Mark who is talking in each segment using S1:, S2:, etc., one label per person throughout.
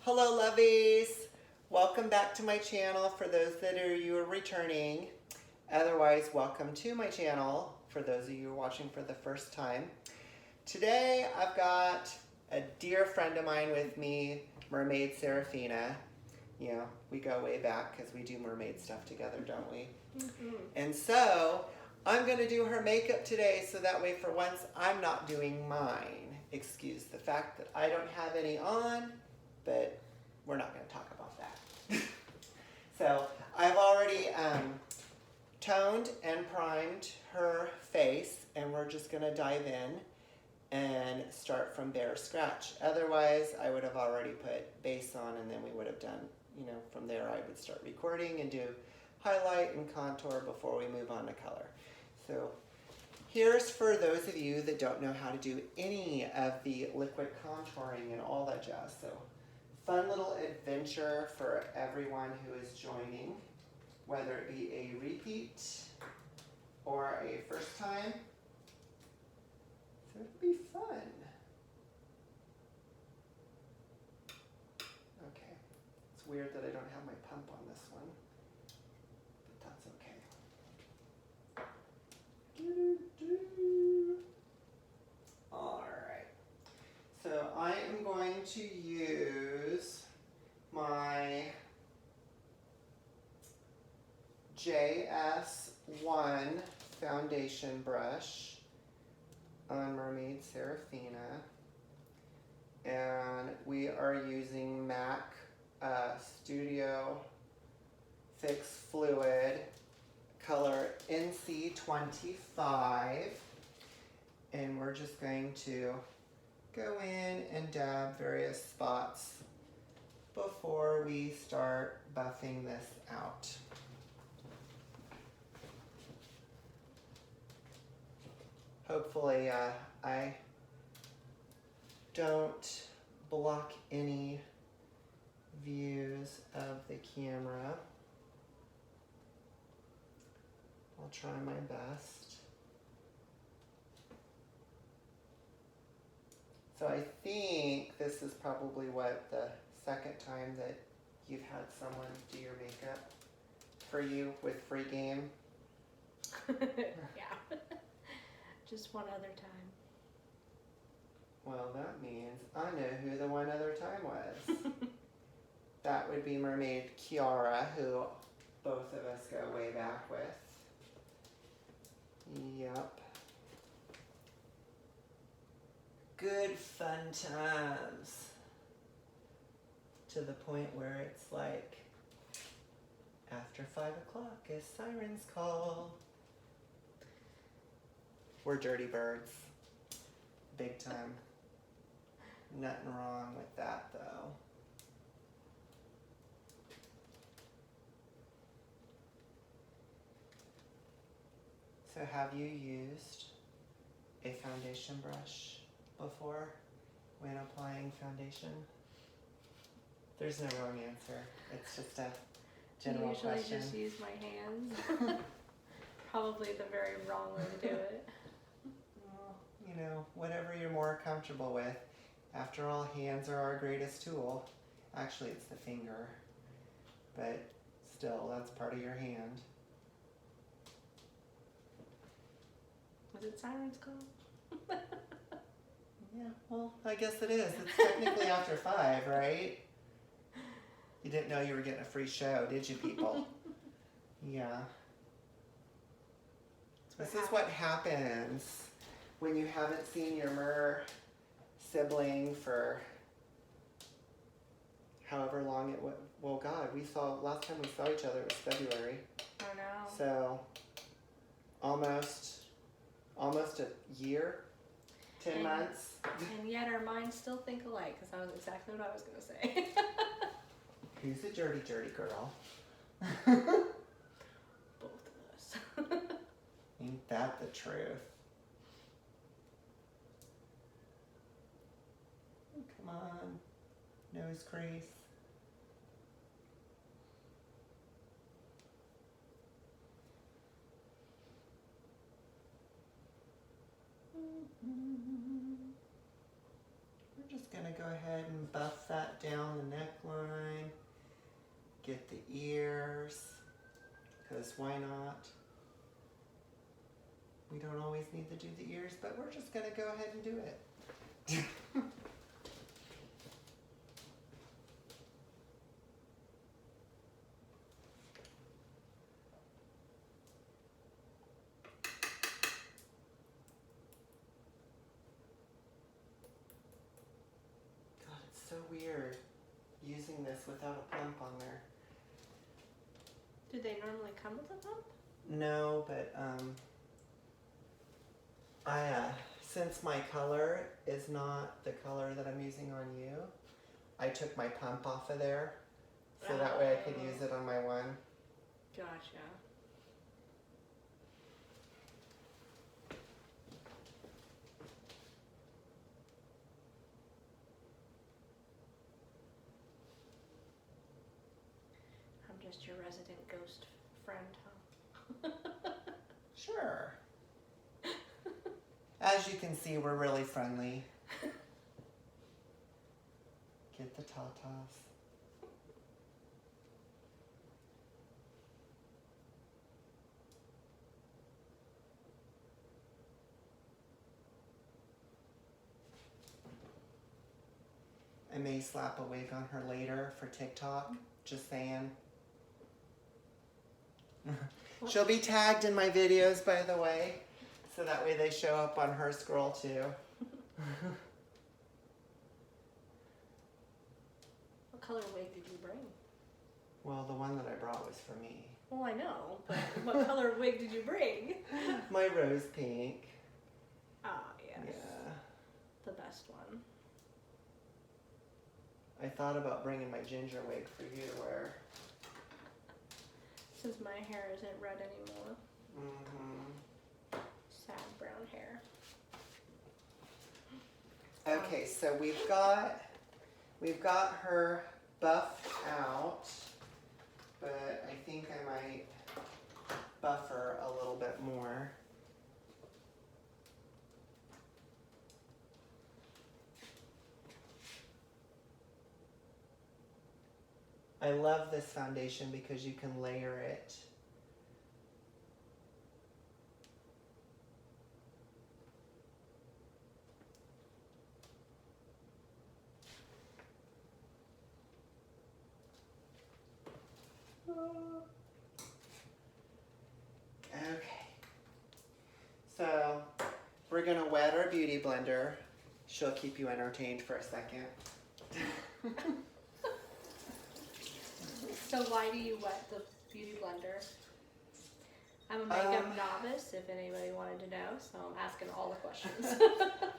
S1: Hello lovies, welcome back to my channel for those that are returning. Otherwise, welcome to my channel for those of you watching for the first time. Today I've got a dear friend of mine with me, Mermaid Seraphina. You know, we go way back because we do mermaid stuff together, don't we? Mm-hmm. And so I'm going to do her makeup today so that way for once I'm not doing mine. Excuse the fact that I don't have any on, but we're not going to talk about that. So I've already toned and primed her face, and we're just going to dive in and start from bare scratch. Otherwise, I would have already put base on, and then we would have done, you know, from there I would start recording and do highlight and contour before we move on to color. So here's for those of you that don't know how to do any of the liquid contouring and all that jazz. So fun little adventure for everyone who is joining, whether it be a repeat or a first time. So it'll be fun. Okay, it's weird that I don't have my pump on this one, but that's okay. All right, so I am going to use my JS1 foundation brush on Mermaid Seraphina, and we are using MAC Studio Fix Fluid color NC25, and we're just going to go in and dab various spots before we start buffing this out. Hopefully I don't block any views of the camera. I'll try my best. So I think this is probably what, the second time that you've had someone do your makeup for you with free game?
S2: Yeah. Just one other time.
S1: Well, that means I know who the one other time was. That would be Mermaid Kiara, who both of us go way back with. Yep. Good fun times. To the point where it's like, after 5 o'clock is Siren's call. We're dirty birds. Big time. Nothing wrong with that though. So have you used a foundation brush before when applying foundation? There's no wrong answer. It's just a general question.
S2: I usually just use my hands. Probably the very wrong way to do it.
S1: Well, you know, whatever you're more comfortable with. After all, hands are our greatest tool. Actually, it's the finger, but still, that's part of your hand.
S2: Was it Siren's call?
S1: Yeah, well, I guess it is. It's technically after 5, right? You didn't know you were getting a free show, did you, people? Yeah. This is what happens when you haven't seen your Mer sibling for however long it was. Well, God, last time we saw each other was February.
S2: Oh no.
S1: So, almost a year, 10 months.
S2: And yet our minds still think alike, because that was exactly what I was going to say.
S1: Who's a dirty, dirty girl?
S2: Both of us.
S1: Ain't that the truth? Oh, come on, nose crease. We're just gonna go ahead and buff that down the neckline. Get the ears, because why not? We don't always need to do the ears, but we're just going to go ahead and do it. God, it's so weird using this without a pump on there.
S2: Do they normally come with a pump?
S1: No, but since my color is not the color that I'm using on you, I took my pump off of there, so that way I could use it on my one.
S2: Gotcha. I'm just your resident ghost friend, huh?
S1: Sure. As you can see, we're really friendly. Get the tatas. I may slap a wig on her later for TikTok. Just saying. She'll be tagged in my videos, by the way, so that way they show up on her scroll too.
S2: What color wig did you bring?
S1: Well, the one that I brought was for me.
S2: Well, I know, but what color wig did you bring?
S1: My rose pink.
S2: Ah, yes.
S1: Yeah.
S2: The best one.
S1: I thought about bringing my ginger wig for you to wear.
S2: Since my hair isn't red anymore.
S1: Mm-hmm.
S2: Sad brown hair.
S1: Okay, so we've got her buffed out, but I think I might buff her a little bit more. I love this foundation because you can layer it. Okay. So we're gonna wet our beauty blender. She'll keep you entertained for a second.
S2: So why do you wet the beauty blender? I'm a makeup novice, if anybody wanted to know, so I'm asking all the questions.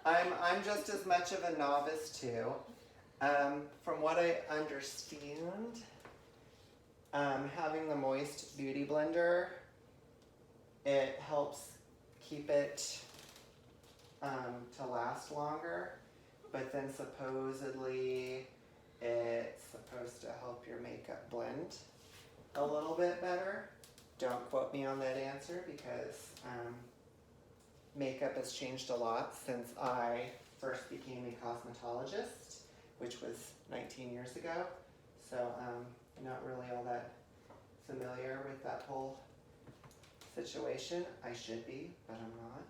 S1: I'm just as much of a novice too. From what I understand, having the moist beauty blender, it helps keep it to last longer, but then supposedly it's supposed to help your makeup blend a little bit better. Don't quote me on that answer because makeup has changed a lot since I first became a cosmetologist, which was 19 years ago. So not really all that familiar with that whole situation. I should be, but I'm not.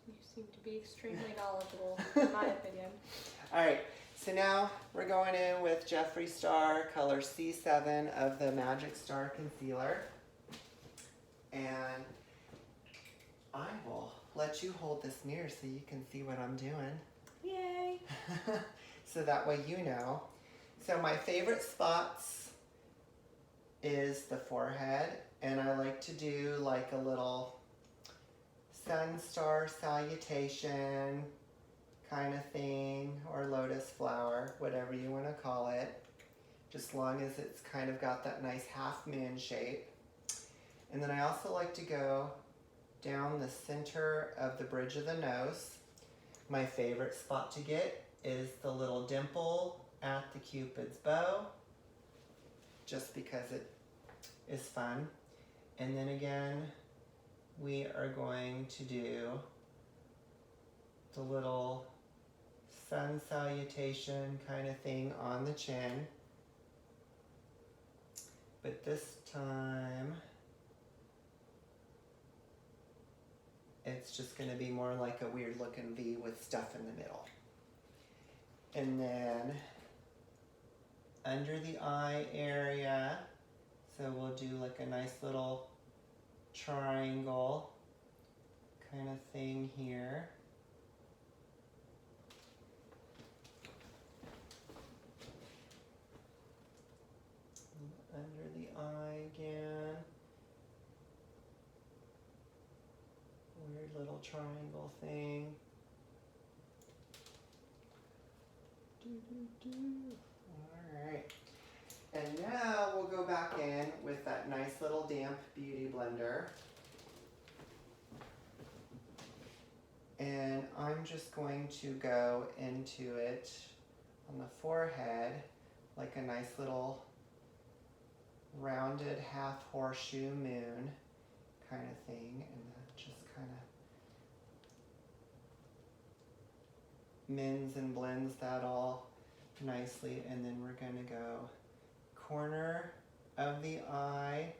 S2: You seem to be extremely knowledgeable, in my opinion.
S1: All right, so now we're going in with Jeffree Star color C7 of the Magic Star Concealer. And I will let you hold this mirror so you can see what I'm doing.
S2: Yay!
S1: So that way you know. So my favorite spots is the forehead, and I like to do like a little sun star salutation kind of thing, or lotus flower, whatever you want to call it, just long as it's kind of got that nice half moon shape. And then I also like to go down the center of the bridge of the nose. My favorite spot to get is the little dimple at the Cupid's bow, just because it is fun. And then again, we are going to do the little sun salutation kind of thing on the chin. But this time, it's just going to be more like a weird looking V with stuff in the middle. And then under the eye area, so we'll do like a nice little triangle kind of thing here. Under the eye again. Weird little triangle thing. Alright. And now we'll go back in with that nice little damp beauty blender. And I'm just going to go into it on the forehead like a nice little rounded half horseshoe moon kind of thing, and that just kind of mends and blends that all nicely. And then we're going to go corner of the eye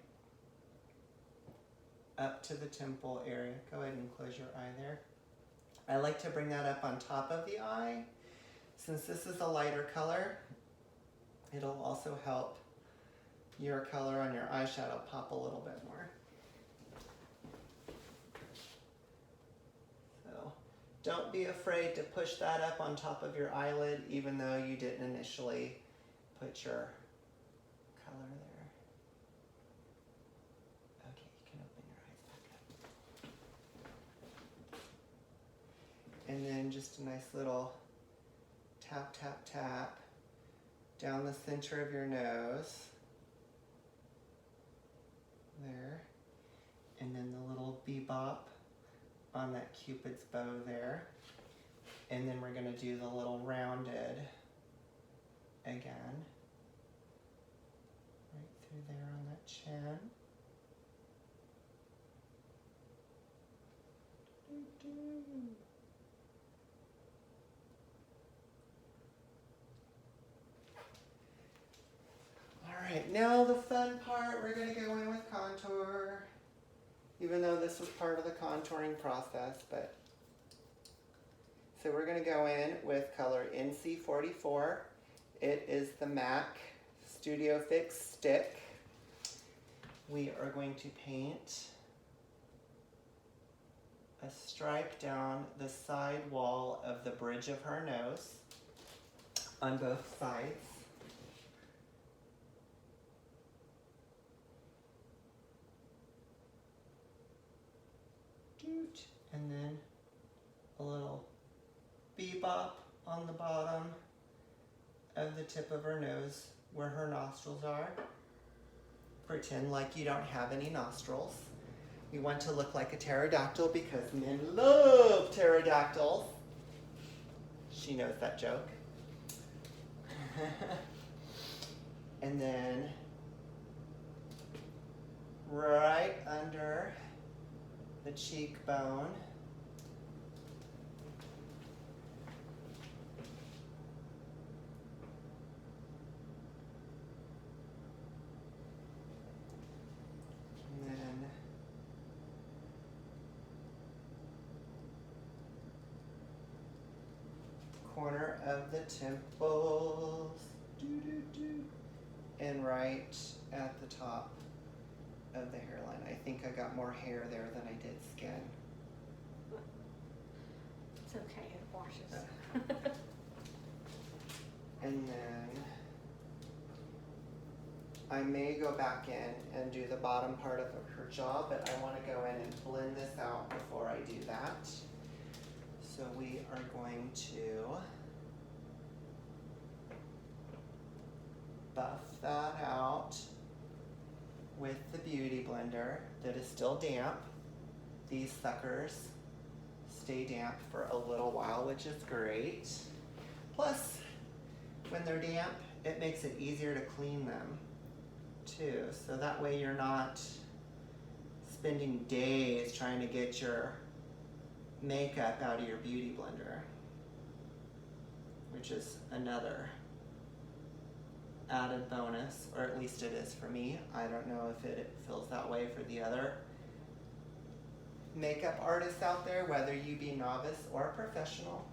S1: up to the temple area. Go ahead and close your eye there. I like to bring that up on top of the eye. Since this is a lighter color, it'll also help your color on your eyeshadow pop a little bit more. So don't be afraid to push that up on top of your eyelid, even though you didn't initially put your color there. Okay, you can open your eyes back up. And then just a nice little tap, tap, tap down the center of your nose. There. And then the little bebop on that Cupid's bow there. And then we're going to do the little rounded again. Right through there on that chin. Alright, now the fun part, we're going to go in with contour. Even though this was part of the contouring process, but... So we're going to go in with color NC44. It is the MAC Studio Fix Stick. We are going to paint a stripe down the side wall of the bridge of her nose on both sides. And then a little bebop on the bottom of the tip of her nose where her nostrils are. Pretend like you don't have any nostrils. We want to look like a pterodactyl because men love pterodactyls. She knows that joke. And then right under the cheekbone, and then corner of the temples, and right at the top of the hairline. I think I got more hair there than I did skin.
S2: It's okay, it washes.
S1: And then I may go back in and do the bottom part of her jaw, but I want to go in and blend this out before I do that. So we are going to buff that out with the Beauty Blender that is still damp. These suckers stay damp for a little while, which is great. Plus, when they're damp, it makes it easier to clean them too. So that way you're not spending days trying to get your makeup out of your Beauty Blender. which is another added bonus, or at least it is for me. I don't know if it feels that way for the other makeup artists out there, whether you be novice or professional.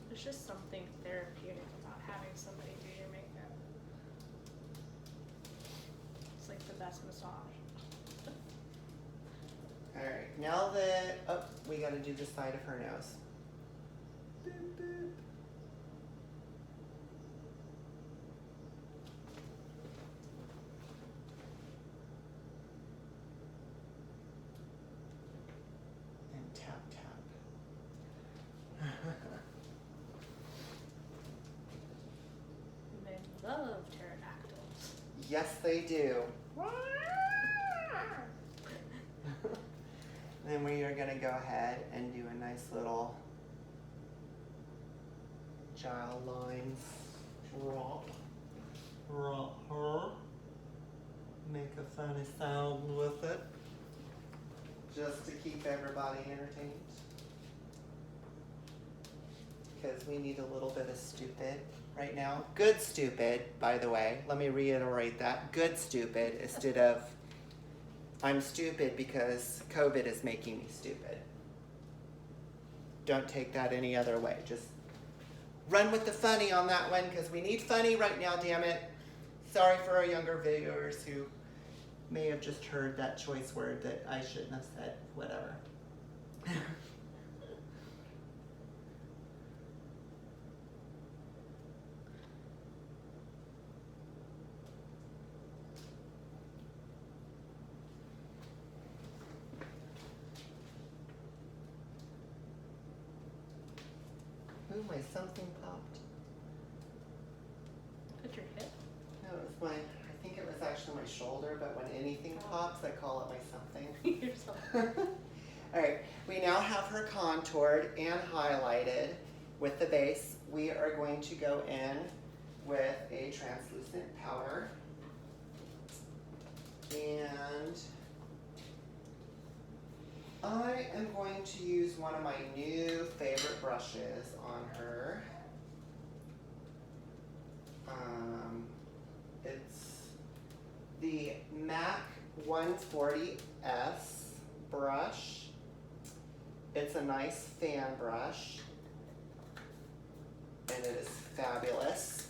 S2: There's just something therapeutic about having somebody do your makeup. It's like the best massage.
S1: Alright, now that, oh, we gotta do the side of her nose. Boop, boop. And tap, tap.
S2: They love pterodactyls.
S1: Yes, they do. Then we are gonna go ahead and do a nice little child lines drop. Her. Make a funny sound with it. Just to keep everybody entertained. Because we need a little bit of stupid right now. Good stupid, by the way. Let me reiterate that. Good stupid instead of I'm stupid because COVID is making me stupid. Don't take that any other way. Just run with the funny on that one because we need funny right now, damn it. Sorry for our younger viewers who may have just heard that choice word that I shouldn't have said. Whatever. Ooh, my something popped.
S2: Put your hip.
S1: No, it was my, I think it was actually my shoulder, but when anything pops, I call it my something.
S2: Your something.
S1: Alright, we now have her contoured and highlighted with the base. We are going to go in with a translucent powder. And I am going to use one of my new favorite brushes on her. It's the MAC 140S brush. It's a nice fan brush, and it is fabulous.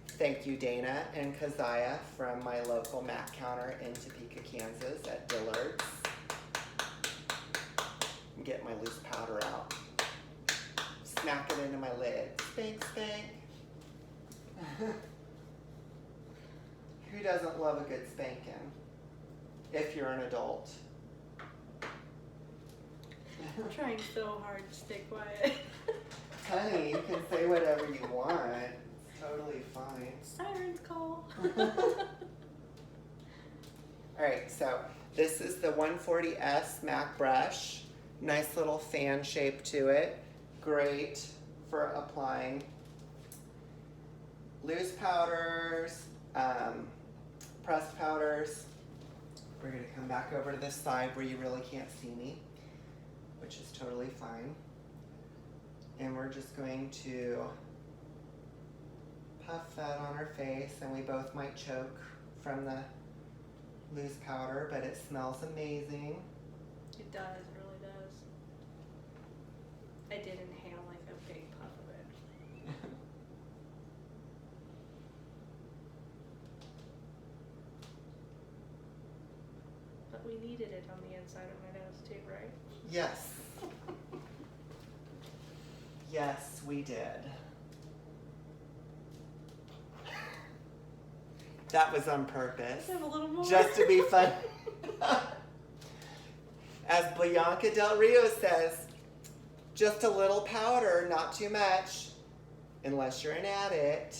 S1: Thank you, Dana and Keziah from my local MAC counter in Topeka, Kansas at Dillard's. Get my loose powder out. Smack it into my lid. Spank, spank. Who doesn't love a good spanking? If you're an adult.
S2: I'm trying so hard to stay quiet.
S1: Honey, you can say whatever you want. It's totally fine.
S2: Siren's call.
S1: Alright, so this is the 140S MAC brush. Nice little fan shape to it. Great for applying loose powders, pressed powders. We're going to come back over to this side where you really can't see me, which is totally fine. And we're just going to puff that on her face, and we both might choke from the loose powder, but it smells amazing.
S2: It does, it really does. I did inhale like a big puff of it. But we needed it on the inside of my nose too, right?
S1: Yes. Yes, we did. That was on purpose.
S2: Let's have a little more.
S1: Just to be fun. As Bianca Del Rio says, just a little powder, not too much, unless you're an addict.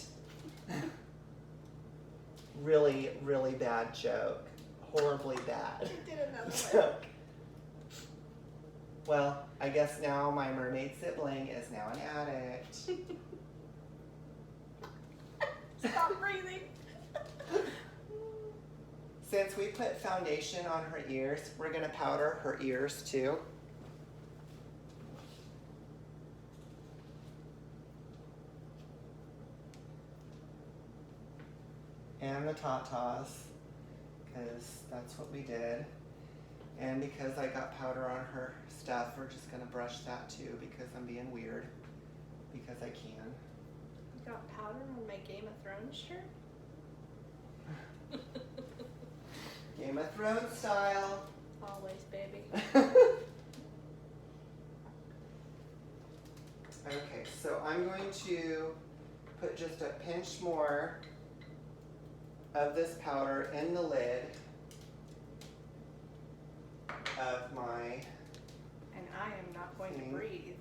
S1: Really, really bad joke. Horribly bad.
S2: I did another one.
S1: joke. Well, I guess now my mermaid sibling is now an addict.
S2: Stop breathing.
S1: Since we put foundation on her ears, we're gonna powder her ears too. And the tatas, because that's what we did. And because I got powder on her stuff, we're just gonna brush that too because I'm being weird. Because I can.
S2: You got powder on my Game of Thrones shirt?
S1: Game of Thrones style.
S2: Always, baby.
S1: Okay, so I'm going to put just a pinch more of this powder in the lid of my,
S2: And I am not going to breathe.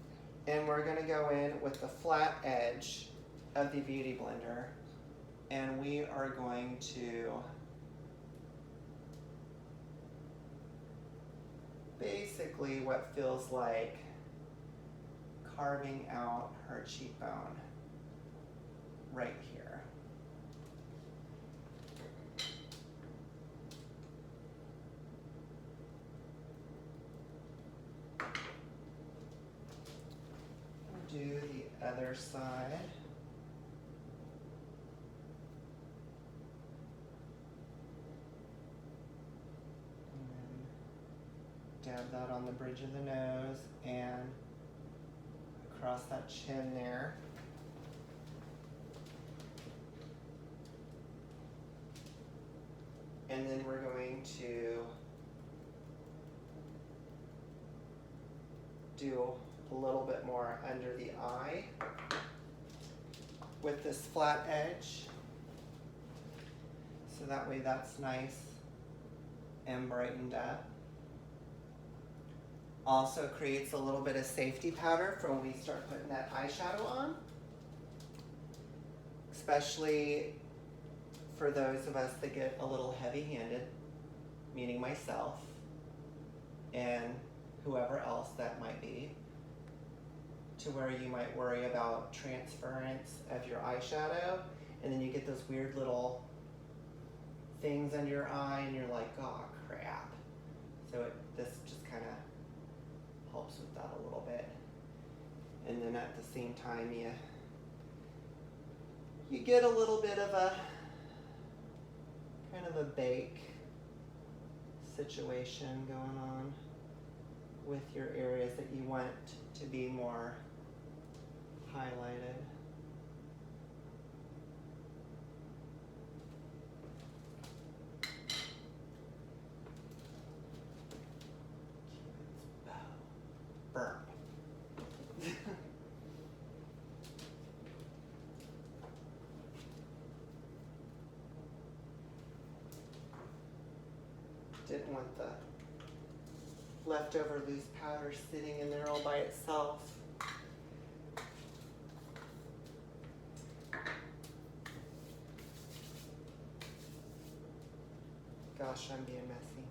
S1: and we're gonna go in with the flat edge of the Beauty Blender, and we are going to basically what feels like carving out her cheekbone right here. Do the other side. And then dab that on the bridge of the nose and across that chin there. And then we're going to do a little bit more under the eye with this flat edge. So that way that's nice and brightened up. Also creates a little bit of safety powder for when we start putting that eyeshadow on. Especially for those of us that get a little heavy-handed, meaning myself and whoever else that might be, to where you might worry about transference of your eyeshadow and then you get those weird little things under your eye and you're like, oh crap. So this just kind of helps with that a little bit. And then at the same time you get a little bit of a kind of a bake situation going on with your areas that you want to be more highlighted. Burp. Didn't want the leftover loose powder sitting in there all by itself. Gosh, I'm being messy.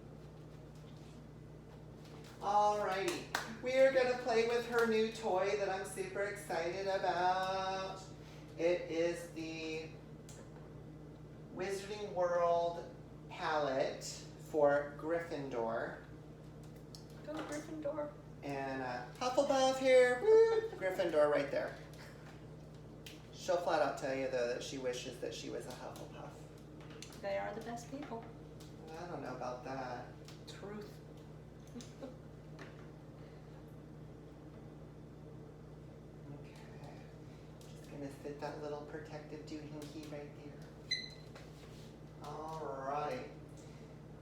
S1: Alrighty, we are gonna play with her new toy that I'm super excited about. It is the Wizarding World palette for Gryffindor.
S2: Go Gryffindor.
S1: And Hufflepuff here, woo, Gryffindor right there. She'll flat out tell you though that she wishes that she was a Hufflepuff.
S2: They are the best people.
S1: I don't know about that.
S2: Truth.
S1: Okay, just gonna sit that little protective doohickey right there. Alright,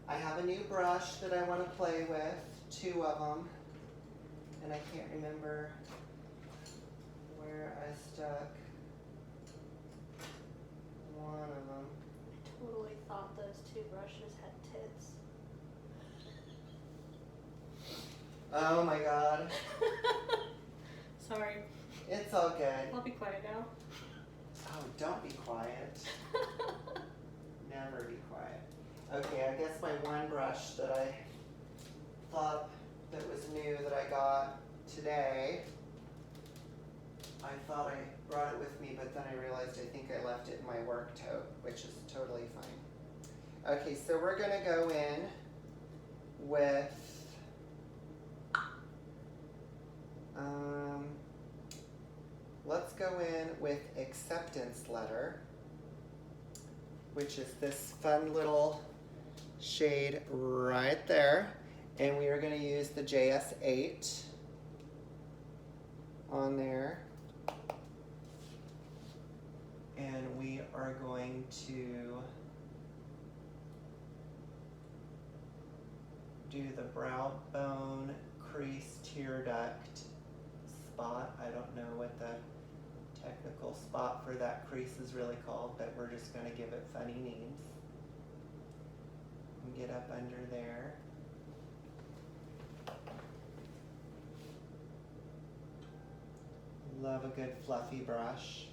S1: I have a new brush that I want to play with, 2 of them, and I can't remember where I stuck one of them.
S2: I totally thought those 2 brushes had tits.
S1: Oh my god.
S2: Sorry.
S1: It's all good.
S2: I'll be quiet now.
S1: Oh, don't be quiet. Never be quiet. Okay, I guess my one brush that I thought that was new that I got today. I thought I brought it with me, but then I realized I think I left it in my work tote, which is totally fine. Okay, so we're gonna go in with let's go in with Acceptance Letter, which is this fun little shade right there. And we are going to use the JS8 on there. And we are going to do the brow bone crease tear duct spot. I don't know what the technical spot for that crease is really called, but we're just going to give it funny names. And get up under there. Love a good fluffy brush.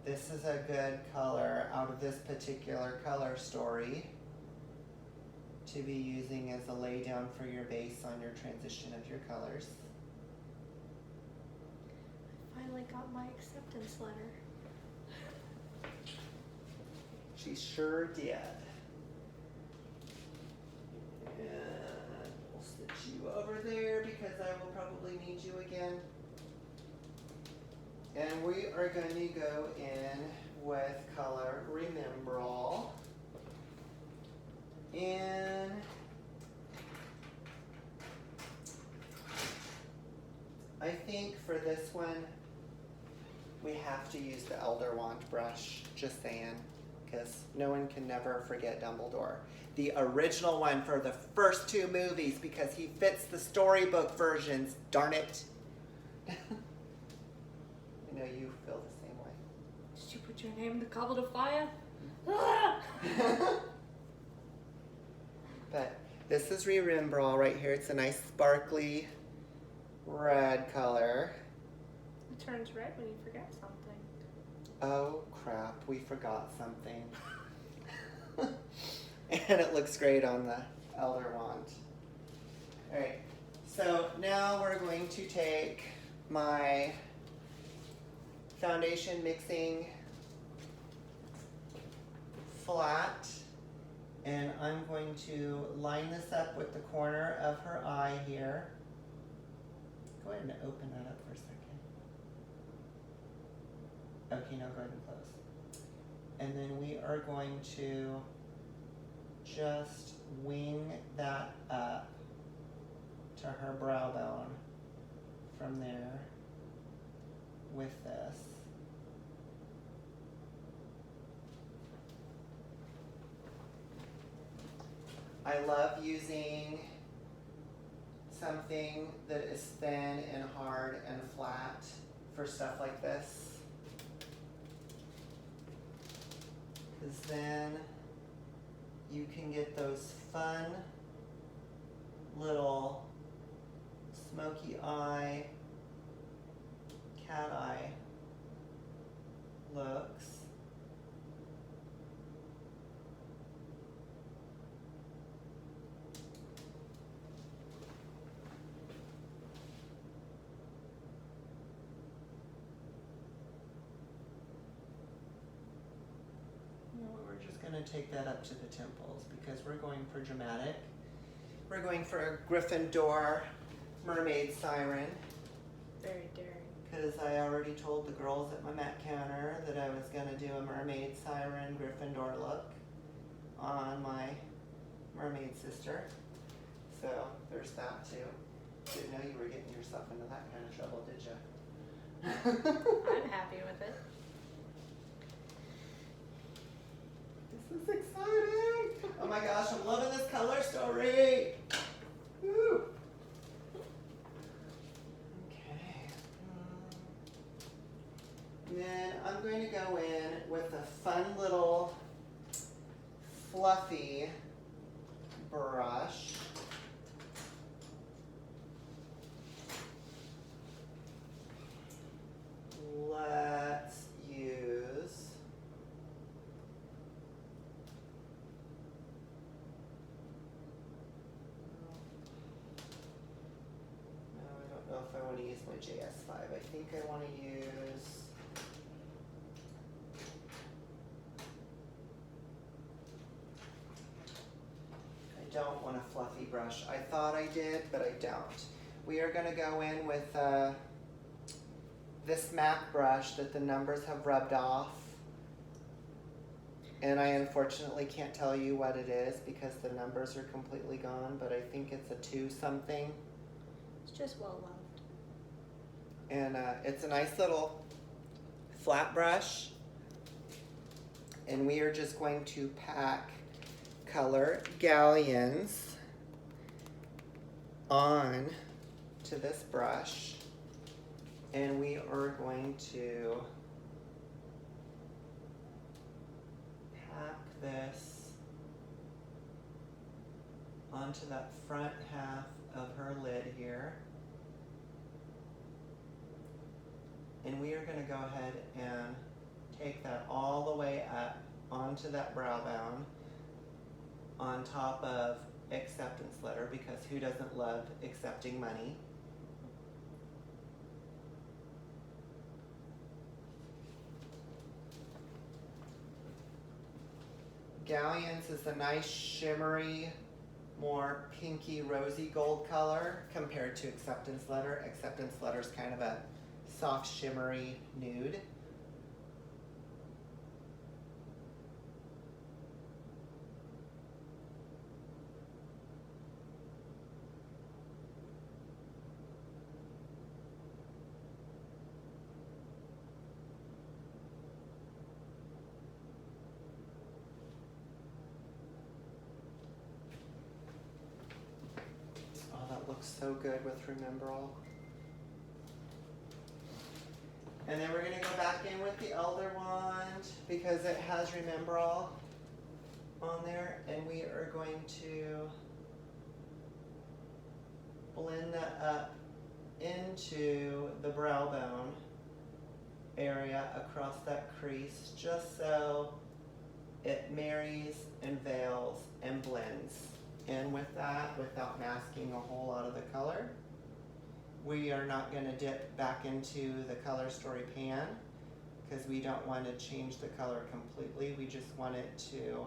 S1: This is a good color out of this particular color story to be using as a lay down for your base on your transition of your colors.
S2: I finally got my acceptance letter.
S1: She sure did. And we'll stitch you over there because I will probably need you again. And we are going to go in with color Remember All. And I think for this one, we have to use the Elder Wand brush, just saying, because no one can never forget Dumbledore. The original one for the first two movies, because he fits the storybook versions, darn it. I know you feel the same way.
S2: Did you put your name in the goblet of fire?
S1: But this is Remember All right here. It's a nice sparkly red color.
S2: It turns red when you forget something.
S1: Oh crap, we forgot something. And it looks great on the Elder Wand. Alright, so now we're going to take my foundation mixing flat, and I'm going to line this up with the corner of her eye here. Go ahead and open that up for a second. Okay, now go ahead and close. And then we are going to just wing that up to her brow bone from there with this. I love using something that is thin and hard and flat for stuff like this, because then you can get those fun little smoky eye, cat eye looks. We're just going to take that up to the temples because we're going for dramatic. We're going for a Gryffindor Mermaid Siren.
S2: Very daring.
S1: Because I already told the girls at my mat counter that I was going to do a Mermaid Siren Gryffindor look on my mermaid sister. So there's that too. Didn't know you were getting yourself into that kind of trouble, did you?
S2: I'm happy with it.
S1: This is exciting! Oh my gosh, I'm loving this color story! Woo! Okay. And then I'm going to go in with a fun little fluffy brush. Let's use want to use my JS5. I think I want to use... I don't want a fluffy brush. I thought I did, but I don't. We are going to go in with this MAC brush that the numbers have rubbed off. And I unfortunately can't tell you what it is because the numbers are completely gone, but I think it's a 2 something.
S2: It's just well loved.
S1: And it's a nice little flat brush. And we are just going to pack color galleons on to this brush. And we are going to pack this onto that front half of her lid here. And we are going to go ahead and take that all the way up onto that brow bone on top of acceptance letter, because who doesn't love accepting money? Galleons is a nice shimmery, more pinky rosy gold color compared to acceptance letter. Acceptance letter is kind of a soft shimmery nude. Oh, that looks so good with Remember All. And then we're going to go back in with the Elder Wand because it has Remember All on there. And we are going to blend that up into the brow bone area across that crease, just so it marries and veils and blends. And with that, without masking a whole lot of the color, we are not going to dip back into the Color Story pan because we don't want to change the color completely. We just want it to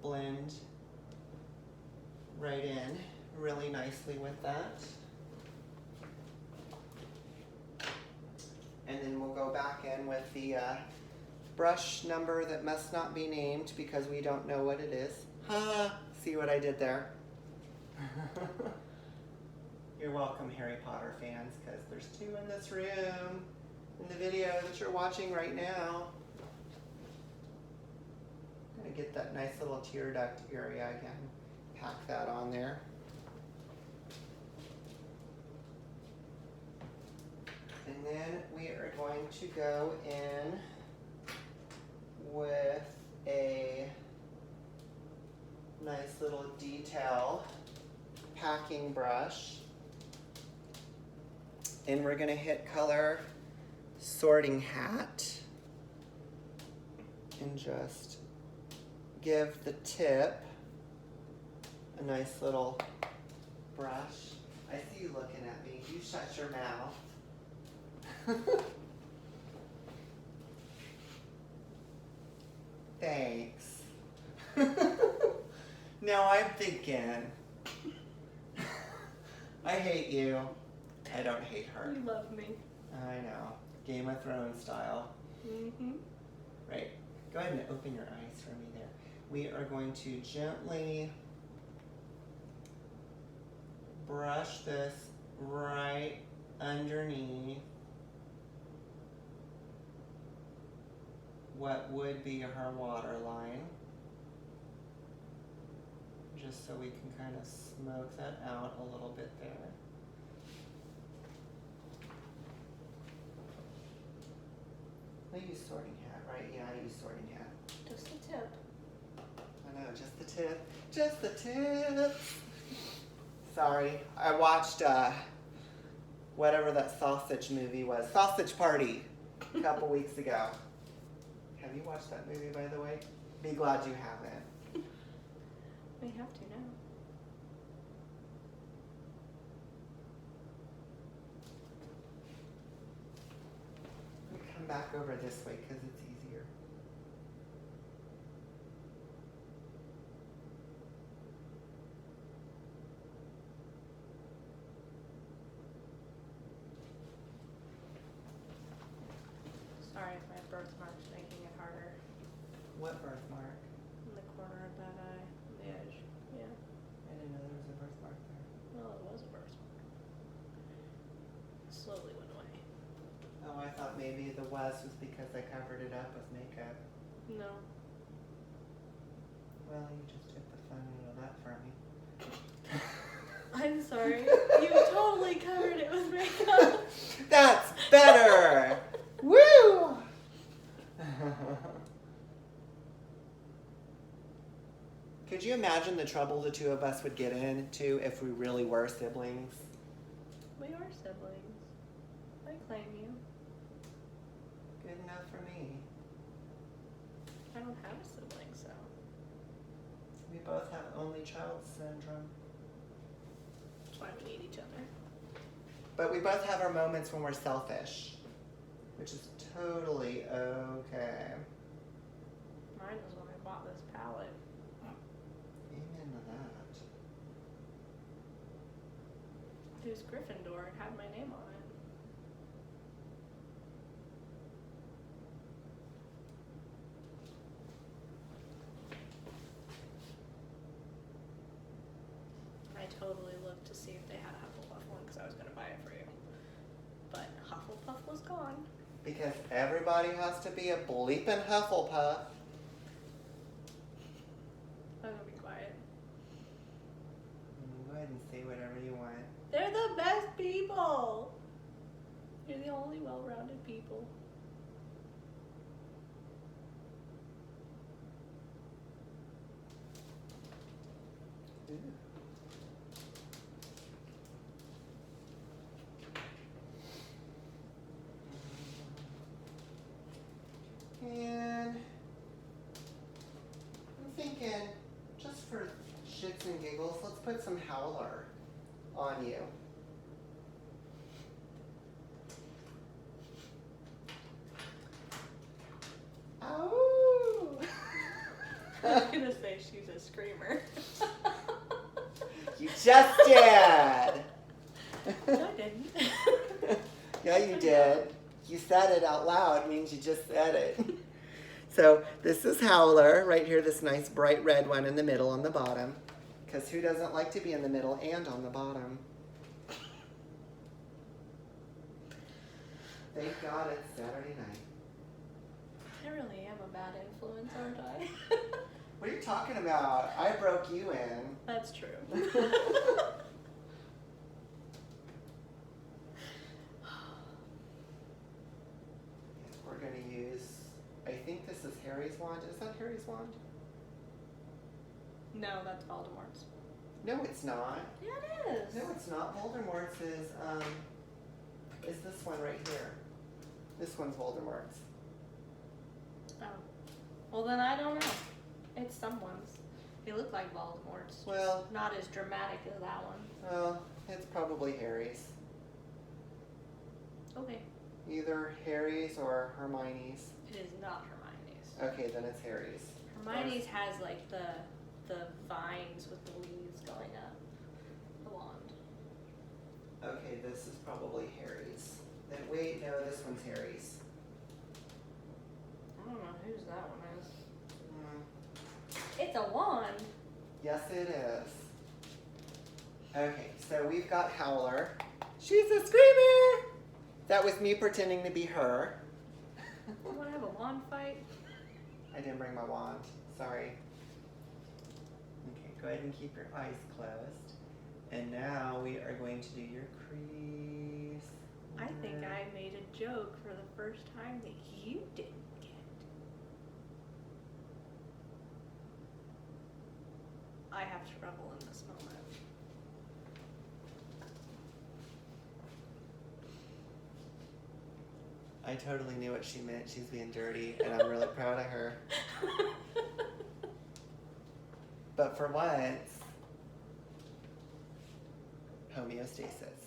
S1: blend right in really nicely with that. And then we'll go back in with the brush number that must not be named because we don't know what it is. See what I did there? You're welcome, Harry Potter fans, because there's 2 in this room in the video that you're watching right now. I'm going to get that nice little tear duct area again. Pack that on there. And then we are going to go in with a nice little detail packing brush. And we're going to hit Color Sorting Hat and just give the tip a nice little brush. I see you looking at me. You shut your mouth. Thanks. Now I'm thinking, I hate you. I don't hate her.
S2: You love me.
S1: I know. Game of Thrones style.
S2: Mm-hmm.
S1: Right. Go ahead and open your eyes for me there. We are going to gently brush this right underneath what would be her waterline. Just so we can kind of smoke that out a little bit there. I use Sorting Hat, right? Yeah, I use Sorting Hat.
S2: Just the tip.
S1: I know, just the tip. Just the tip. Sorry, I watched whatever that sausage movie was. Sausage Party a couple weeks ago. Have you watched that movie, by the way? Be glad you haven't.
S2: We have to now.
S1: back over this way because it's easier.
S2: Sorry if my birthmark's making it harder.
S1: What birthmark?
S2: In the corner of that eye, on the edge. Yeah.
S1: I didn't know there was a birthmark there.
S2: Well, it was a birthmark. It slowly went away.
S1: Oh, I thought maybe the was because I covered it up with makeup.
S2: No.
S1: Well, you just took the fun out of that for me.
S2: I'm sorry. You totally covered it with makeup.
S1: That's better! Woo! Could you imagine the trouble the two of us would get into if we really were siblings?
S2: We are siblings. I claim you.
S1: Good enough for me.
S2: I don't have a sibling, so.
S1: We both have only child syndrome.
S2: That's why we need each other.
S1: But we both have our moments when we're selfish, which is totally okay.
S2: Mine was when I bought this palette.
S1: Amen to that.
S2: It was Gryffindor and had my name on it. I totally looked to see if they had a Hufflepuff one because I was going to buy it for you. But Hufflepuff was gone.
S1: Because everybody has to be a bleeping Hufflepuff.
S2: I'm going to be quiet.
S1: Go ahead and say whatever you want.
S2: They're the best people! You're the only well-rounded people.
S1: And I'm thinking, just for shits and giggles, let's put some Howler on you. Oh!
S2: I was gonna say she's a screamer.
S1: You just did!
S2: No, I didn't.
S1: Yeah, you did. You said it out loud, means you just said it. So this is Howler, right here, this nice bright red one in the middle on the bottom. Because who doesn't like to be in the middle and on the bottom? Thank God it's Saturday night.
S2: I really am a bad influence, aren't I?
S1: What are you talking about? I broke you in.
S2: That's true.
S1: We're going to use, I think this is Harry's wand. Is that Harry's wand?
S2: No, that's Voldemort's.
S1: No, it's not.
S2: Yeah, it is.
S1: No, it's not. Voldemort's is this one right here. This one's Voldemort's.
S2: Oh. Well, then I don't know. It's someone's. They look like Voldemort's.
S1: Well,
S2: Not as dramatic as that one.
S1: well, it's probably Harry's.
S2: Okay.
S1: Either Harry's or Hermione's.
S2: It is not Hermione's.
S1: Okay, then it's Harry's.
S2: Hermione's has like the vines with the leaves going up. The wand.
S1: Okay, this is probably Harry's. Then wait, no, this one's Harry's.
S2: I don't know whose that one is.
S1: Mm,
S2: It's a wand.
S1: yes, it is. Okay, so we've got Howler. She's a screamer! That was me pretending to be her.
S2: You want to have a wand fight?
S1: I didn't bring my wand. Sorry. Okay, go ahead and keep your eyes closed. And now we are going to do your crease.
S2: I think I made a joke for the first time that you didn't get. I have to revel in this moment.
S1: I totally knew what she meant. She's being dirty, and I'm really proud of her. But for once, homeostasis.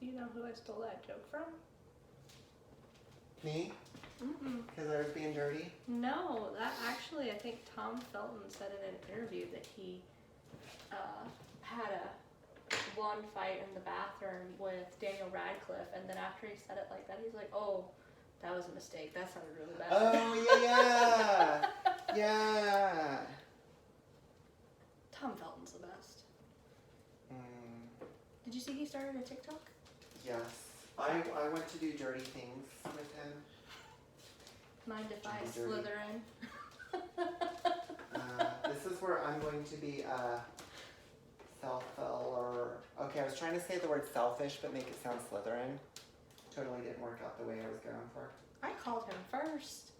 S2: Do you know who I stole that joke from?
S1: Me?
S2: Mm-mm.
S1: Because I was being dirty?
S2: No, that actually, I think Tom Felton said in an interview that he had a one fight in the bathroom with Daniel Radcliffe, and then after he said it like that, he's like, oh, that was a mistake. That sounded really bad.
S1: Oh, yeah. Yeah.
S2: Tom Felton's the best.
S1: Mm,
S2: Did you see he started a TikTok?
S1: yes. I went to do dirty things with him.
S2: Mind if I
S1: Dirty.
S2: slither in?
S1: This is where I'm going to be okay, I was trying to say the word selfish, but make it sound Slytherin. Totally didn't work out the way I was going for.
S2: I called him first.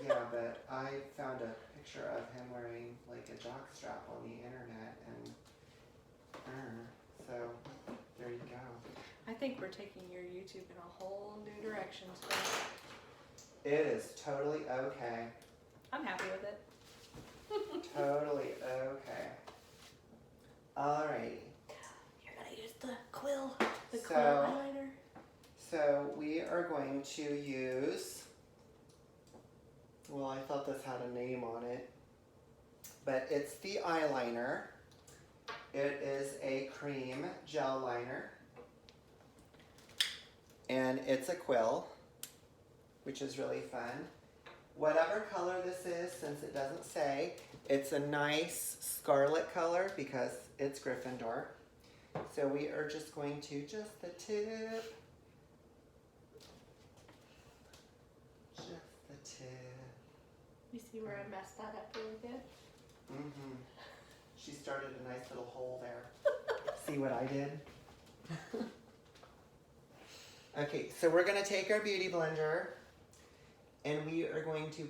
S1: Yeah, but I found a picture of him wearing like a jock strap on the internet, and so there you go.
S2: I think we're taking your YouTube in a whole new direction today.
S1: It is totally okay.
S2: I'm happy with it.
S1: Totally okay. Alrighty.
S2: You're gonna use the quill
S1: So-
S2: eyeliner.
S1: So we are going to use, well, I thought this had a name on it, but it's the eyeliner. It is a cream gel liner, and it's a quill, which is really fun. Whatever color this is, since it doesn't say, it's a nice scarlet color because it's Gryffindor. So we are just going to just the tip. Just the tip.
S2: You see where I messed that up really good?
S1: Mm-hmm. She started a nice little hole there. See what I did? Okay, so we're gonna take our beauty blender and we are going to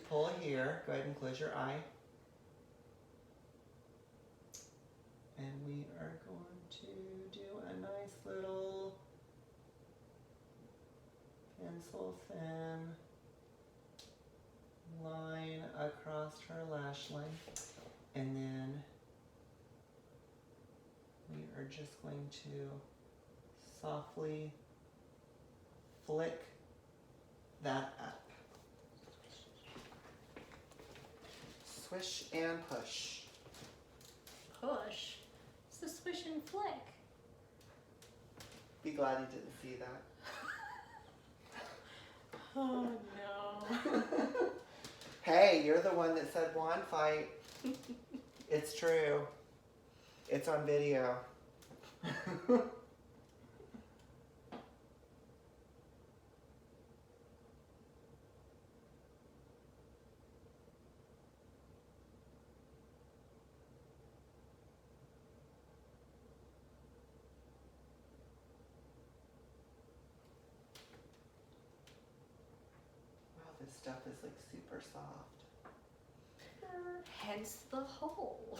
S1: pull here. Go ahead and close your eye. And we are going to do a nice little pencil thin line across her lash line. And then we are just going to softly flick that up. Swish and push.
S2: Push. It's the swish and flick.
S1: Be glad you didn't see that.
S2: Oh no.
S1: Hey, you're the one that said wand fight. It's true. It's on video. This stuff is like super soft.
S2: Hence the hole.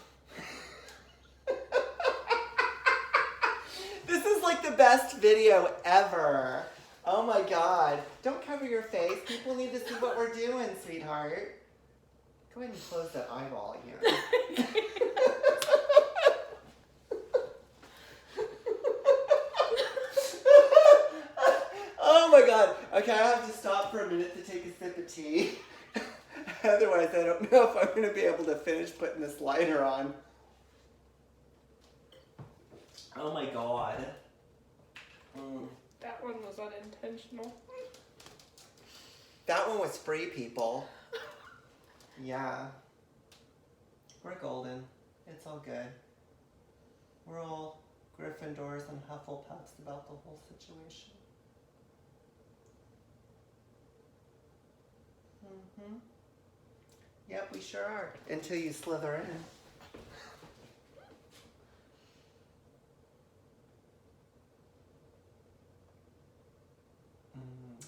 S1: This is like the best video ever. Oh my god. Don't cover your face. People need to see what we're doing, sweetheart. Go ahead and close that eyeball again. Oh my god. Okay, I have to stop for a minute to take a sip of tea. Otherwise, I don't know if I'm going to be able to finish putting this liner on. Oh my god.
S2: That one was unintentional.
S1: That one was free, people. Yeah. We're golden. It's all good. We're all Gryffindors and Hufflepuffs about the whole situation. Mm-hmm. Yep, we sure are. Until you slither in.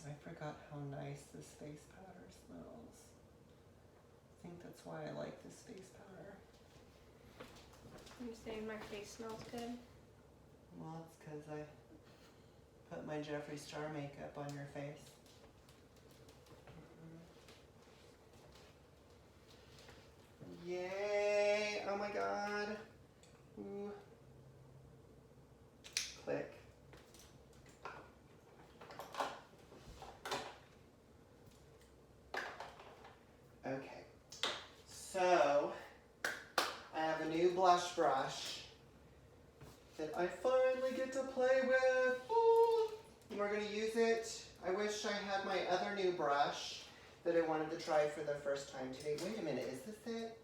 S1: I forgot how nice this face powder smells. I think that's why I like this face powder.
S2: You saying my face smells good?
S1: Well, it's because I put my Jeffree Star makeup on your face. Yay! Oh my god. Ooh. Click. Okay. So, I have a new blush brush that I finally get to play with. Ooh. And we're going to use it. I wish I had my other new brush that I wanted to try for the first time today. Wait a minute, is this it?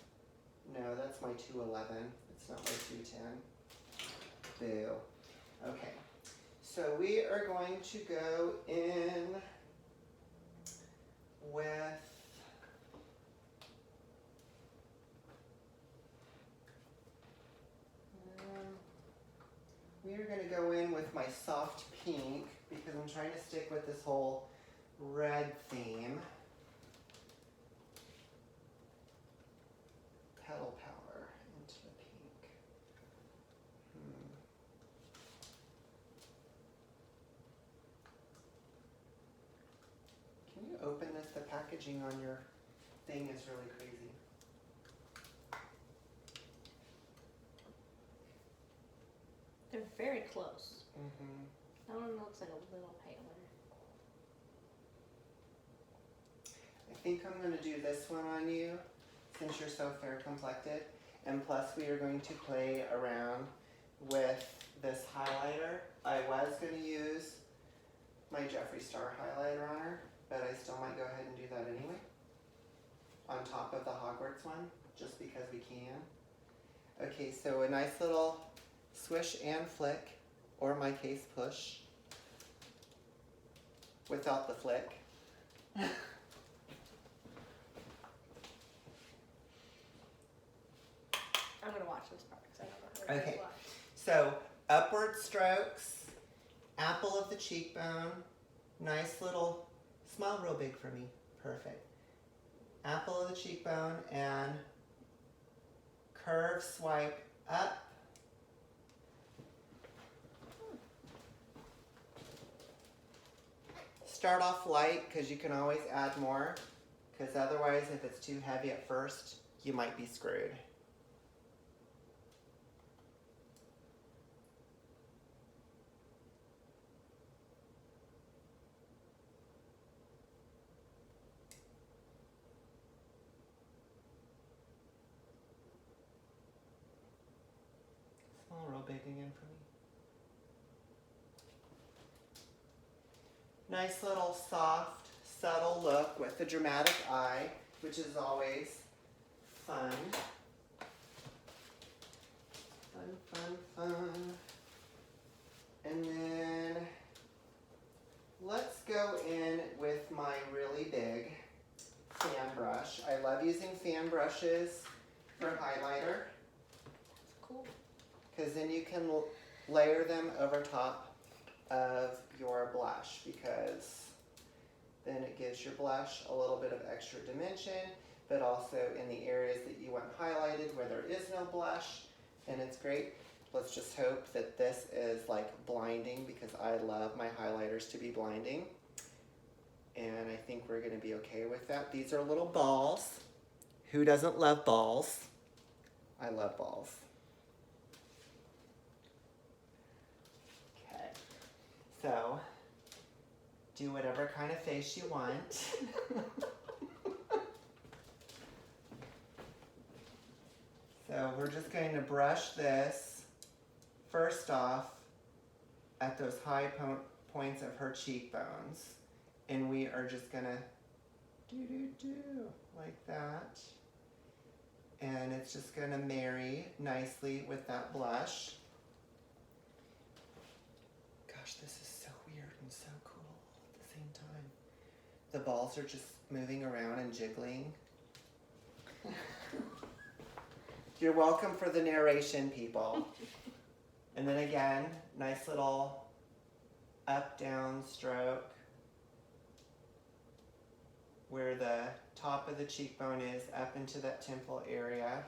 S1: No, that's my 211. It's not my 210. Boo. Okay. So we are going to go in with we are going to go in with my soft pink because I'm trying to stick with this whole red theme. Petal powder into the pink. Can you open this? The packaging on your thing is really crazy.
S2: They're very close.
S1: Mm-hmm.
S2: That one looks like a little paler.
S1: I think I'm going to do this one on you since you're so fair complected. And plus we are going to play around with this highlighter. I was going to use my Jeffree Star highlighter on her, but I still might go ahead and do that anyway. On top of the Hogwarts one, just because we can. Okay, so a nice little swish and flick, or in my case, push, without the flick.
S2: I'm gonna watch this part because I don't know how to
S1: Okay.
S2: watch.
S1: So, upward strokes, apple of the cheekbone, nice little, smile real big for me, perfect. Apple of the cheekbone and curve swipe up. Start off light because you can always add more, because otherwise if it's too heavy at first, you might be screwed. Small real big again for me. Nice little soft, subtle look with the dramatic eye, which is always fun. Fun. And then let's go in with my really big fan brush. I love using fan brushes for highlighter.
S2: It's cool.
S1: Because then you can layer them over top of your blush, because then it gives your blush a little bit of extra dimension, but also in the areas that you want highlighted where there is no blush, and it's great. Let's just hope that this is like blinding, because I love my highlighters to be blinding, and I think we're going to be okay with that. These are little balls. Who doesn't love balls? I love balls. So, do whatever kind of face you want. So we're just going to brush this first off at those high points of her cheekbones. And we are just going to do like that. And it's just going to marry nicely with that blush. Gosh, this is so weird and so cool at the same time. The balls are just moving around and jiggling. You're welcome for the narration, people. And then again, nice little up-down stroke where the top of the cheekbone is, up into that temple area.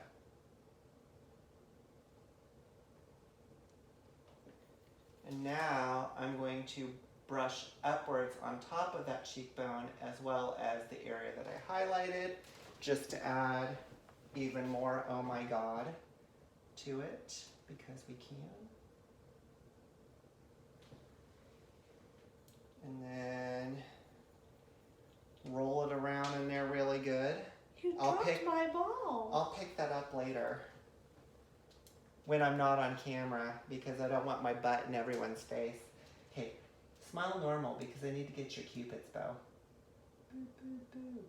S1: And now I'm going to brush upwards on top of that cheekbone as well as the area that I highlighted, just to add even more oh my god to it because we can. And then roll it around in there really good.
S2: You dropped my ball.
S1: I'll pick that up later when I'm not on camera because I don't want my butt in everyone's face. Okay, smile normal because I need to get your Cupid's bow. Boo, boo, boo.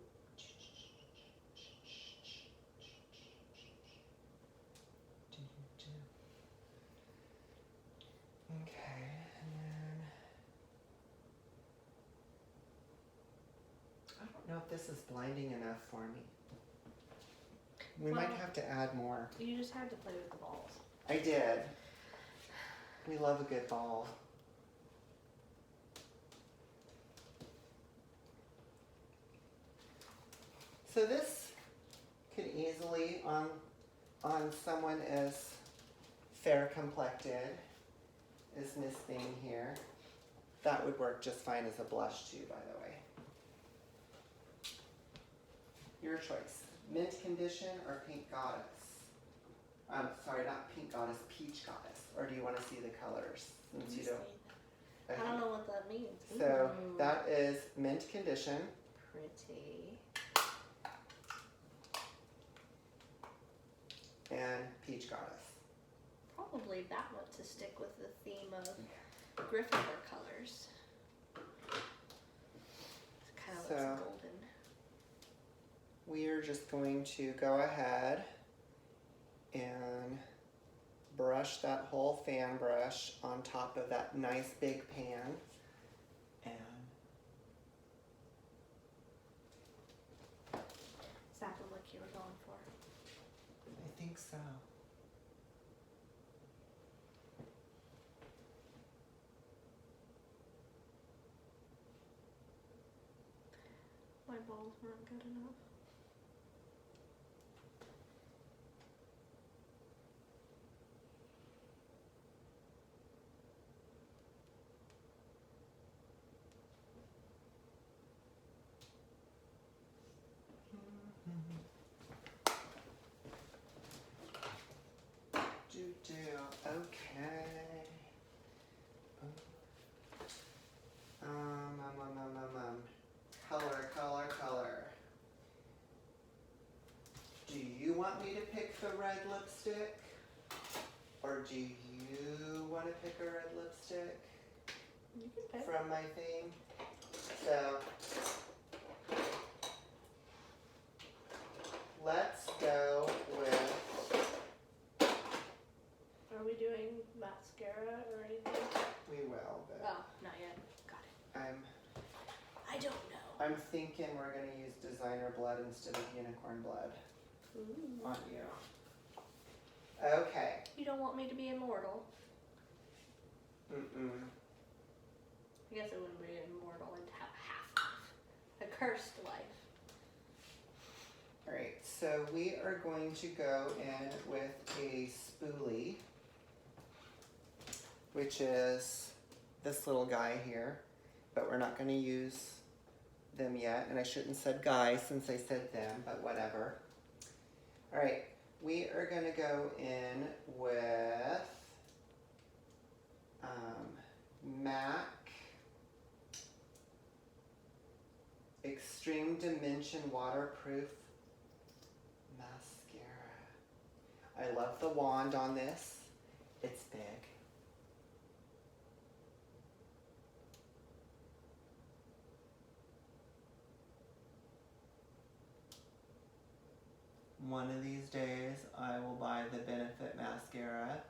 S1: Okay, and then I don't know if this is blinding enough for me. We might have to add more.
S2: You just had to play with the balls.
S1: I did. We love a good ball. So this could easily, on someone as fair complected as Miss Thing here, that would work just fine as a blush too, by the way. Your choice. Mint Condition or Pink Goddess? Sorry, not Pink Goddess, Peach Goddess. Or do you want to see the colors? Since you don't.
S2: I don't know what that means.
S1: So
S2: Ooh.
S1: that is Mint Condition.
S2: Pretty.
S1: And Peach Goddess.
S2: Probably that one to stick with the theme of Gryffindor colors. It kind of looks golden.
S1: We are just going to go ahead and brush that whole fan brush on top of that nice big pan. And
S2: is that the look you were going for?
S1: I think so.
S2: My balls weren't good enough.
S1: Okay. Color. Do you want me to pick the red lipstick? Or do you want to pick a red lipstick?
S2: You can pick.
S1: From my thing? So, let's go with...
S2: Are we doing mascara or anything?
S1: We will, but...
S2: Oh, not yet. Got it. I don't know.
S1: I'm thinking we're going to use designer blood instead of unicorn blood.
S2: Ooh.
S1: On you. Okay.
S2: You don't want me to be immortal?
S1: Mm-mm.
S2: I guess it wouldn't be immortal. I'd have half life. A cursed life.
S1: Alright, so we are going to go in with a spoolie, which is this little guy here, but we're not going to use them yet, and I shouldn't have said guy since I said them, but whatever. Alright, we are going to go in with MAC Extreme Dimension Waterproof Mascara. I love the wand on this. It's big. One of these days, I will buy the Benefit mascara.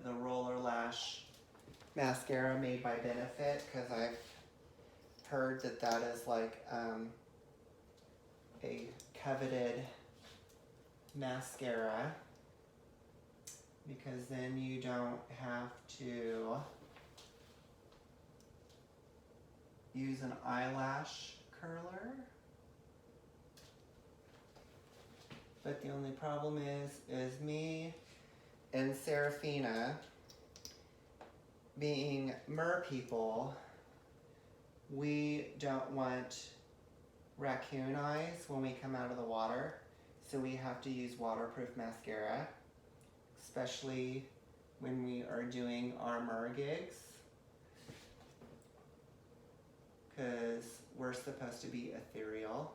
S1: The roller lash mascara made by Benefit, because I've heard that that is like a coveted mascara, because then you don't have to use an eyelash curler. But the only problem is me and Seraphina, being mer people, we don't want raccoon eyes when we come out of the water. So we have to use waterproof mascara, especially when we are doing our mer gigs, because we're supposed to be ethereal.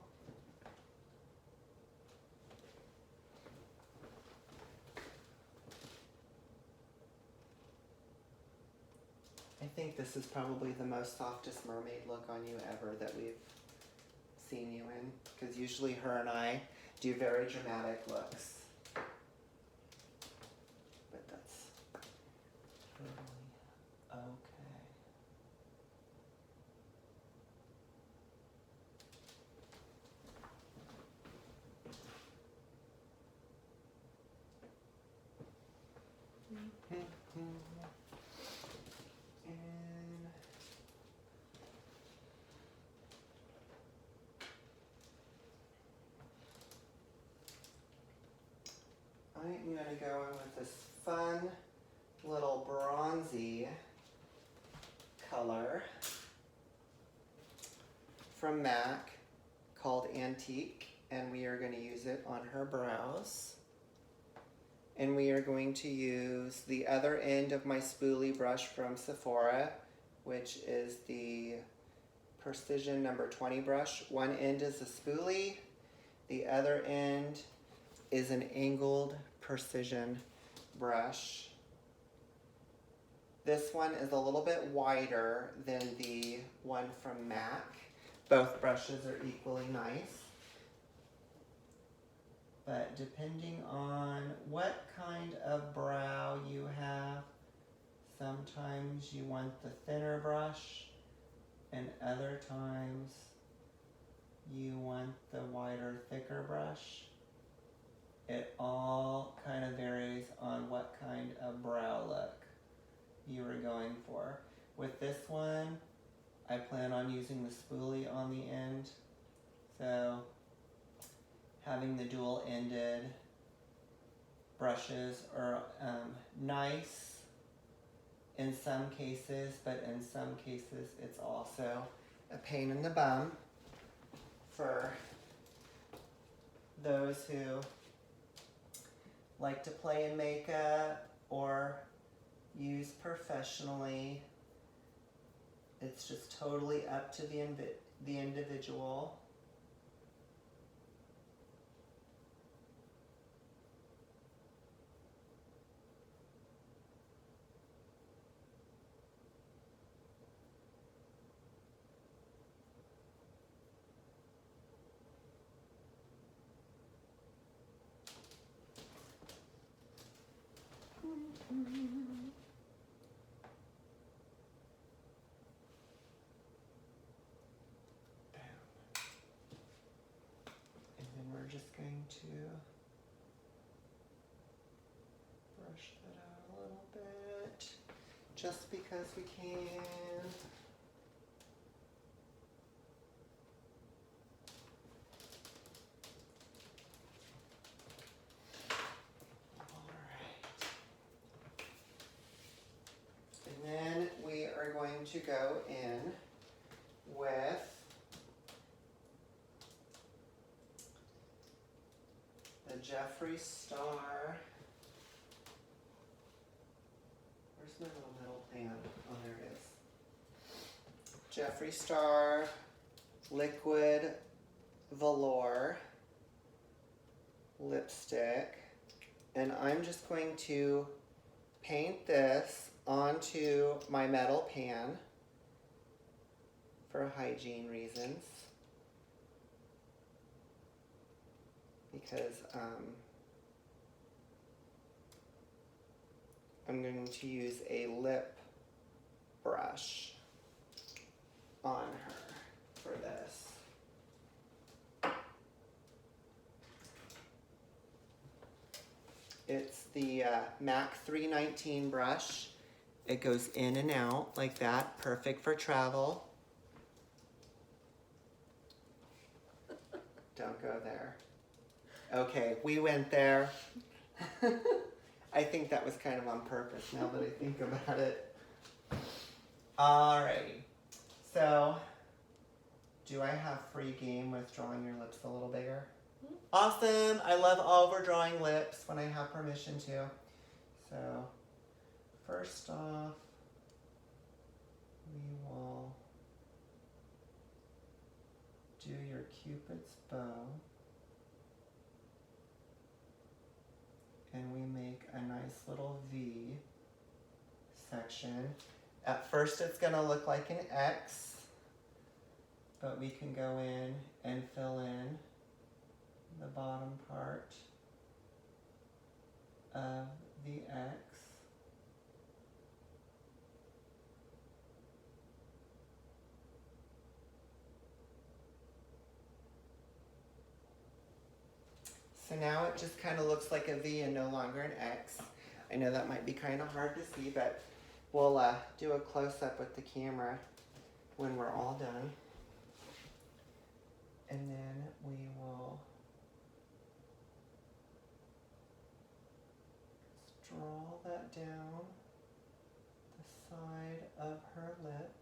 S1: I think this is probably the most softest mermaid look on you ever that we've seen you in, because usually her and I do very dramatic looks. But that's totally okay. I'm going to go in with this fun little bronzy color from MAC called Antique, and we are going to use it on her brows. And we are going to use the other end of my spoolie brush from Sephora, which is the Precision number 20 brush. One end is a spoolie, the other end is an angled precision brush. This one is a little bit wider than the one from MAC. Both brushes are equally nice. But depending on what kind of brow you have, sometimes you want the thinner brush and other times you want the wider, thicker brush. It all kind of varies on what kind of brow look you are going for. With this one, I plan on using the spoolie on the end. So having the dual-ended brushes are nice in some cases, but in some cases it's also a pain in the bum for those who like to play in makeup or use professionally. It's just totally up to the individual. Just going to brush that out a little bit, just because we can. All right. And then we are going to go in with the Jeffree Star. Where's my little metal pan? Oh, there it is. Jeffree Star Liquid Velour lipstick. And I'm just going to paint this onto my metal pan for hygiene reasons. Because I'm going to use a lip brush on her for this. It's the MAC 319 brush. It goes in and out like that, perfect for travel. Don't go there. Okay, we went there. I think that was kind of on purpose now that I think about it. Alrighty. So Do I have free game with drawing your lips a little bigger?
S2: Mm-hmm.
S1: Awesome! I love overdrawing lips when I have permission to. So, first off, we will do your Cupid's bow. And we make a nice little V section. At first it's going to look like an X, but we can go in and fill in the bottom part of the X. So now it just kind of looks like a V and no longer an X. I know that might be kind of hard to see, but we'll do a close-up with the camera when we're all done. And then we will draw that down the side of her lip.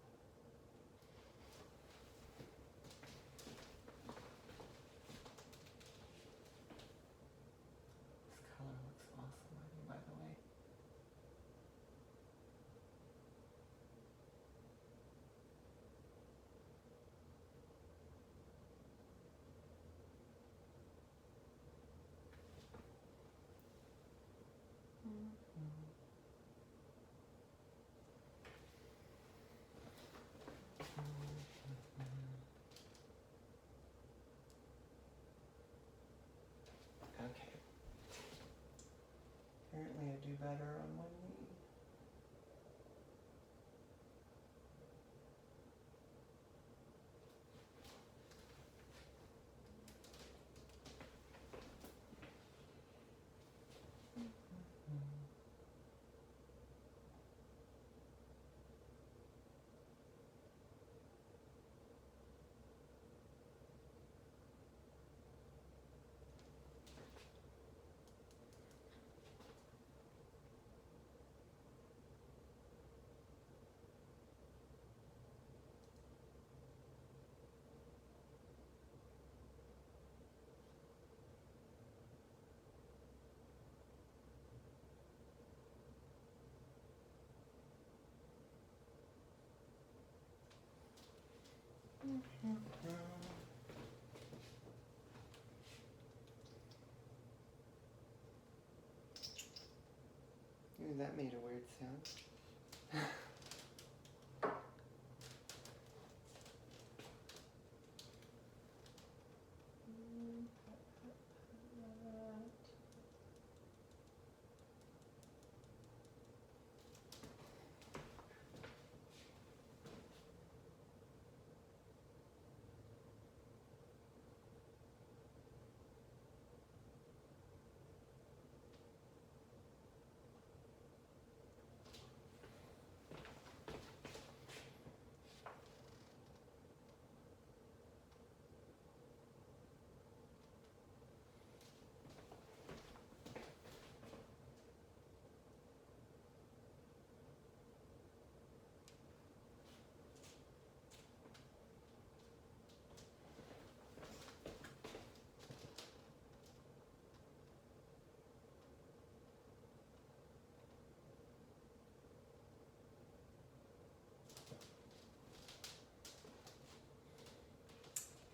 S1: This color looks awesome on you, by the way. Okay. Apparently I do better on one knee. Ooh, that made a weird sound.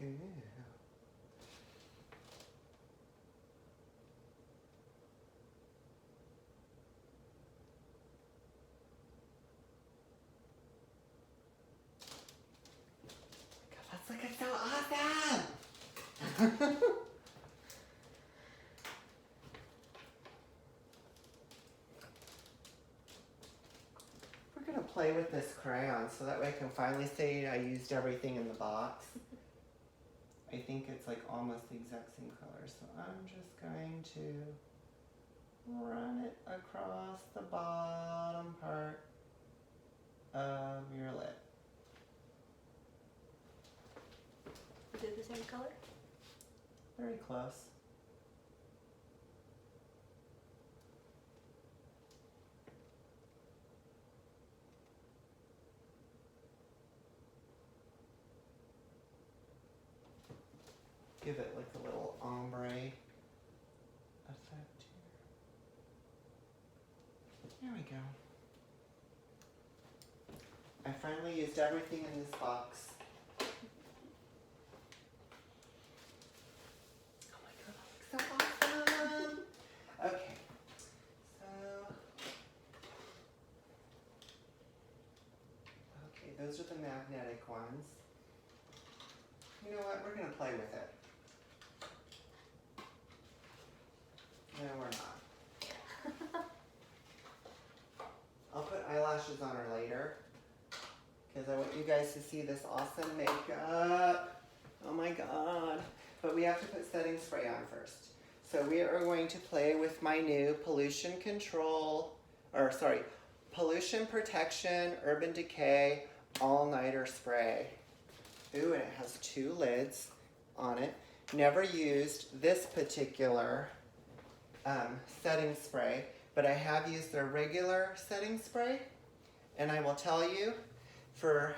S1: Ooh. God, that's looking so awesome! We're gonna play with this crayon so that way I can finally say I used everything in the box. I think it's like almost the exact same color, so I'm just going to run it across the bottom part of your lip.
S2: Is it the same color?
S1: Very close. give it like a little ombre effect here. There we go. I finally used everything in this box. Oh my god, that looks so awesome! Okay, those are the magnetic ones. You know what? We're going to play with it. No, we're not. I'll put eyelashes on her later because I want you guys to see this awesome makeup. Oh my god. But we have to put setting spray on first. So we are going to play with my new pollution protection Urban Decay all-nighter spray. Ooh, and it has 2 lids on it. Never used this particular setting spray, but I have used their regular setting spray. And I will tell you, for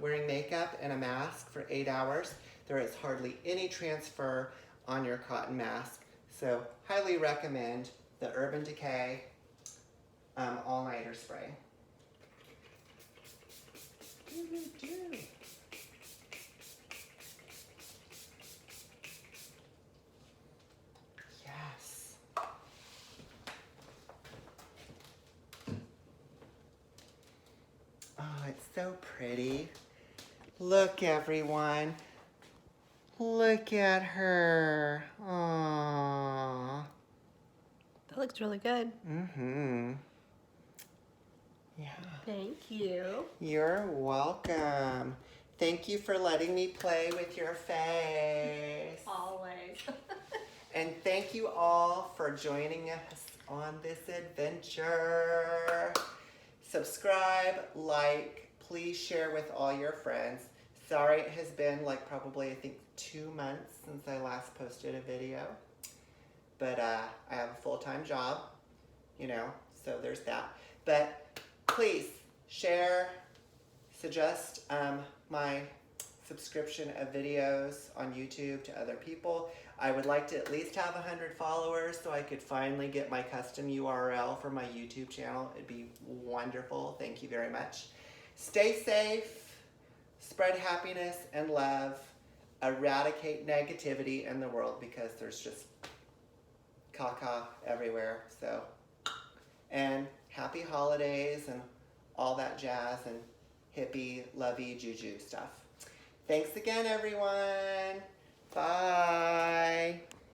S1: wearing makeup and a mask for 8 hours, there is hardly any transfer on your cotton mask. So highly recommend the Urban Decay all-nighter spray. Yes. Oh, it's so pretty. Look, everyone. Look at her. Aww.
S2: That looks really good.
S1: Mm-hmm. Yeah.
S2: Thank you.
S1: You're welcome. Thank you for letting me play with your face.
S2: Always.
S1: And thank you all for joining us on this adventure. Subscribe, like, please share with all your friends. Sorry it has been like probably I think 2 months since I last posted a video. But I have a full-time job, you know, so there's that. But please share, suggest my subscription of videos on YouTube to other people. I would like to at least have 100 followers so I could finally get my custom URL for my YouTube channel. It'd be wonderful. Thank you very much. Stay safe, spread happiness and love, eradicate negativity in the world because there's just caca everywhere. So, and happy holidays and all that jazz and hippie, lovey, juju stuff. Thanks again, everyone. Bye.